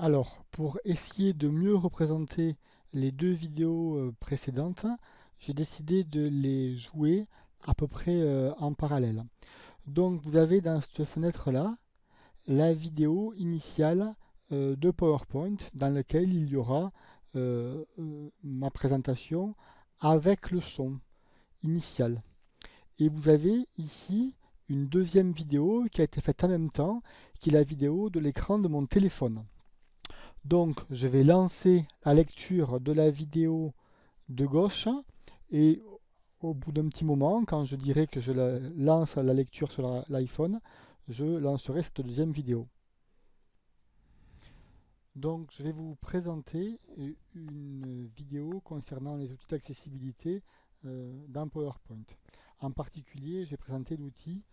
Alors, pour essayer de mieux représenter les deux vidéos précédentes, j'ai décidé de les jouer à peu près en parallèle. Donc, vous avez dans cette fenêtre-là la vidéo initiale de PowerPoint dans laquelle il y aura ma présentation avec le son initial. Et vous avez ici une deuxième vidéo qui a été faite en même temps, qui est la vidéo de l'écran de mon téléphone. Donc, je vais lancer la lecture de la vidéo de gauche et au bout d'un petit moment, quand je dirai que je lance la lecture sur l'iPhone, je lancerai cette deuxième vidéo. Donc, je vais vous présenter une vidéo concernant les outils d'accessibilité dans PowerPoint. En particulier, j'ai présenté l'outil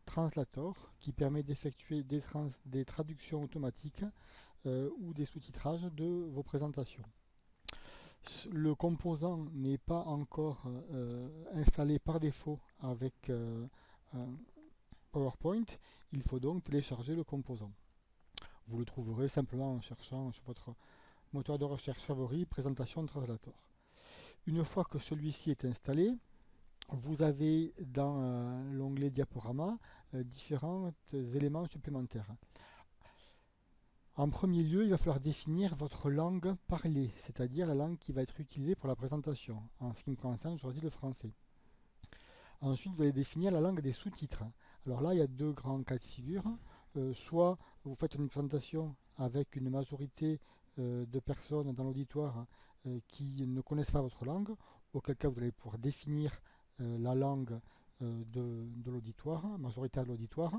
Translator qui permet d'effectuer des traductions automatiques ou des sous-titrages de vos présentations. Le composant n'est pas encore installé par défaut avec PowerPoint, il faut donc télécharger le composant. Vous le trouverez simplement en cherchant sur votre moteur de recherche favori, présentation Translator. Une fois que celui-ci est installé, vous avez dans l'onglet diaporama différents éléments supplémentaires. En premier lieu, il va falloir définir votre langue parlée, c'est-à-dire la langue qui va être utilisée pour la présentation. En ce qui me concerne, je choisis le français. Ensuite, vous allez définir la langue des sous-titres. Alors là, il y a deux grands cas de figure. Soit vous faites une présentation avec une majorité de personnes dans l'auditoire qui ne connaissent pas votre langue, auquel cas vous allez pouvoir définir la langue de l'auditoire, majoritaire de l'auditoire.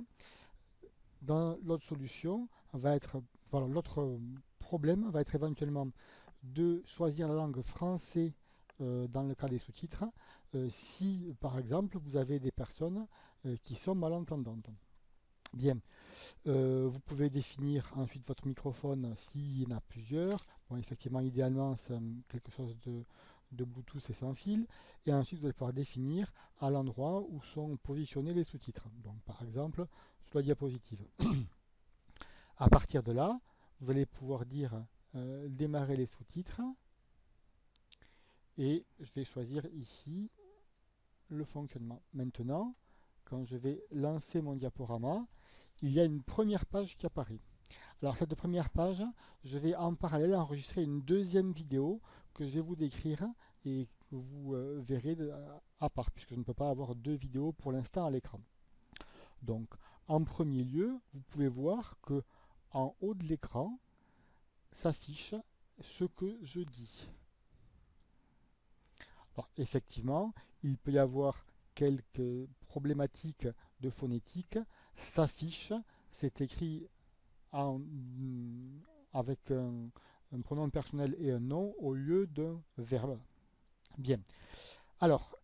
Dans l'autre solution, l'autre problème va être éventuellement de choisir la langue français dans le cas des sous-titres, si par exemple vous avez des personnes qui sont malentendantes. Bien, vous pouvez définir ensuite votre microphone s'il y en a plusieurs. Bon, effectivement, idéalement, c'est quelque chose de Bluetooth et sans fil. Et ensuite, vous allez pouvoir définir à l'endroit où sont positionnés les sous-titres. Donc, par exemple, sur la diapositive. À partir de là, vous allez pouvoir dire démarrer les sous-titres. Et je vais choisir ici le fonctionnement. Maintenant, quand je vais lancer mon diaporama, il y a une première page qui apparaît. Alors cette première page, je vais en parallèle enregistrer une deuxième vidéo que je vais vous décrire et que vous verrez à part, puisque je ne peux pas avoir deux vidéos pour l'instant à l'écran. Donc en premier lieu, vous pouvez voir que en haut de l'écran s'affiche ce que je dis. Alors effectivement, il peut y avoir quelques problématiques de phonétique. S'affiche, c'est écrit en, avec un pronom personnel et un nom au lieu d'un verbe. Bien. Alors,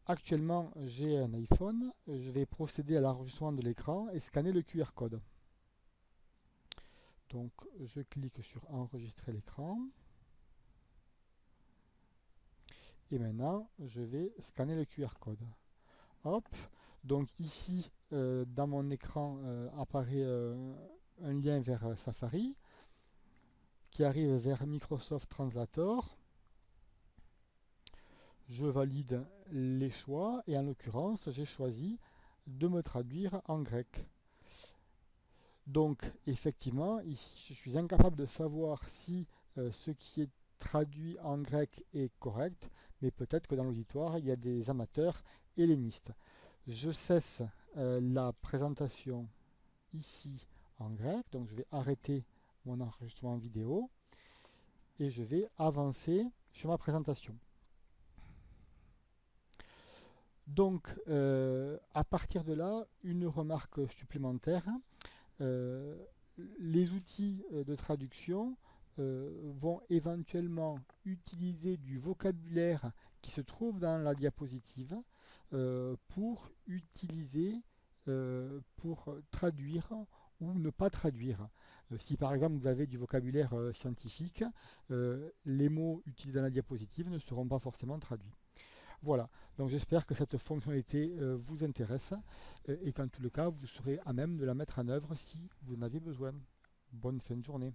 actuellement, j'ai un iPhone. Je vais procéder à l'enregistrement de l'écran et scanner le QR code. Donc, je clique sur enregistrer l'écran. Et maintenant, je vais scanner le QR code. Hop. Donc ici, dans mon écran, apparaît un lien vers Safari qui arrive vers Microsoft Translator. Je valide les choix et en l'occurrence, j'ai choisi de me traduire en grec. Donc effectivement, ici, je suis incapable de savoir si ce qui est traduit en grec est correct, mais peut-être que dans l'auditoire, il y a des amateurs hellénistes. Je cesse la présentation ici en grec, donc je vais arrêter mon enregistrement vidéo et je vais avancer sur ma présentation. Donc à partir de là, une remarque supplémentaire, euh, les outils de traduction vont éventuellement utiliser du vocabulaire qui se trouve dans la diapositive pour pour traduire ou ne pas traduire. Si par exemple vous avez du vocabulaire scientifique, les mots utilisés dans la diapositive ne seront pas forcément traduits. Voilà, donc j'espère que cette fonctionnalité vous intéresse et qu'en tout le cas vous serez à même de la mettre en œuvre si vous en avez besoin. Bonne fin de journée.